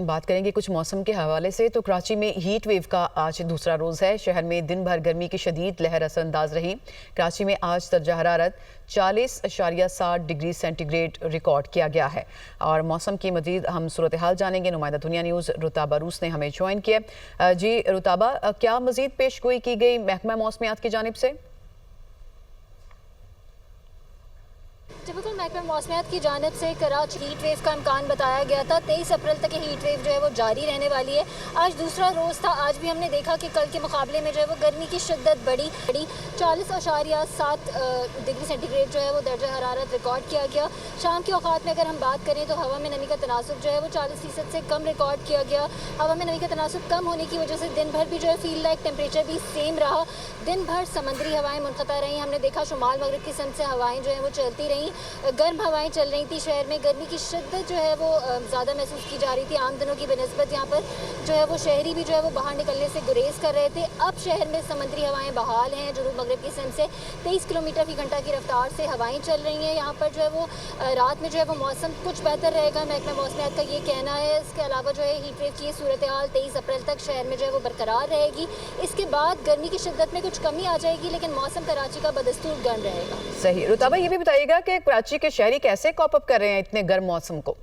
बात करेंगे कुछ मौसम के हवाले से। तो कराची में हीट वेव का आज दूसरा रोज़ है। शहर में दिन भर गर्मी की शदीद लहर असरअंदाज रही। कराची में आज दर्जा हरारत 40.7 डिग्री सेंटीग्रेड रिकॉर्ड किया गया है। और मौसम की मजीद हम सूरत हाल जानेंगे। नुमाइंदा दुनिया न्यूज़ रुताबा रूस ने हमें ज्वाइन किया। जी रुताबा, क्या मजीद पेशगोई की गई महकमा मौसमियात की जानिब से? बिल्कुल, महकमा मौसमियात की जानिब से कराची हीट वेव का इम्कान बताया गया था। 23 अप्रैल तक ये हीट वेव जो है वो जारी रहने वाली है। आज दूसरा रोज़ था। आज भी हमने देखा कि कल के मुकाबले में जो है वो गर्मी की शिद्दत बढ़ी। 40.7 डिग्री सेंटीग्रेड जो है वो दर्जा हरारत रिकॉर्ड किया गया। शाम के औकात में अगर हम बात करें तो हवा में नमी का तनासुब जो है वो 40% से कम रिकॉर्ड किया गया। हवा में नमी का तनासुब कम होने की वजह से दिन भर भी जो है फील लाइक टेम्परेचर भी सेम रहा। दिन भर समंदरी हवाएं मुनक़ता रही। हमने देखा शुमाल मगरिब की सिमत से हवाएं जो है वो चलती रहीं। गर्म हवाएं चल रही थी। शहर में गर्मी की शिद्दत जो है वो ज़्यादा महसूस की जा रही थी आम दिनों की बनस्बत। यहाँ पर जो है वो शहरी भी जो है वो बाहर निकलने से गुरेज कर रहे थे। अब शहर में समंदरी हवाएं बहाल हैं। जुनूब मगरिब की सिमत से 23 किलोमीटर फी घंटा की रफ्तार से हवाएं चल रही हैं। यहाँ पर जो है वो रात में जो है वो मौसम कुछ बेहतर रहेगा, महकमा मौसमियात का ये कहना है। इसके अलावा जो है हीट वेव की सूरत हाल 23 अप्रैल तक शहर में जो है वो बरकरार रहेगी। इसके बाद गर्मी की शिद्दत में कुछ कमी आ जाएगी, लेकिन मौसम कराची का बदस्तूर गर्म रहेगा। सही। रुताबा, ये भी बताइएगा कि कराची के शहरी कैसे कॉप अप कर रहे हैं इतने गर्म मौसम को?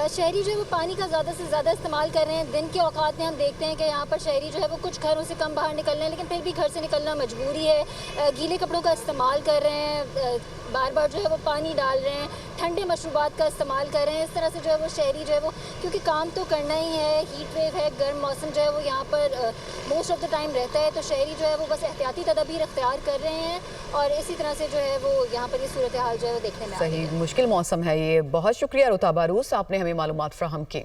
शहरी जो है वो पानी का ज़्यादा से ज़्यादा इस्तेमाल कर रहे हैं। दिन के औकात में हम देखते हैं कि यहाँ पर शहरी जो है वो कुछ घरों से कम बाहर निकल रहे हैं, लेकिन फिर भी घर से निकलना मजबूरी है। गीले कपड़ों का इस्तेमाल कर रहे हैं, बार बार जो है वो पानी डाल रहे हैं, ठंडे मशरूबात का इस्तेमाल कर रहे हैं। इस तरह से जो है वो शहरी जो है वो, क्योंकि काम तो करना ही है, हीट वेव है, गर्म मौसम जो है वो यहाँ पर मोस्ट ऑफ द टाइम रहता है, तो शहरी जो है वो बस एहतियाती तदाबीर अख्तियार कर रहे हैं। और इसी तरह से जो है वो यहाँ पर ये सूरत हाल जो है वो देखने में सही मुश्किल मौसम है ये। बहुत शुक्रिया रुताबा रूस, आपने हमें मालूमात फराहम की।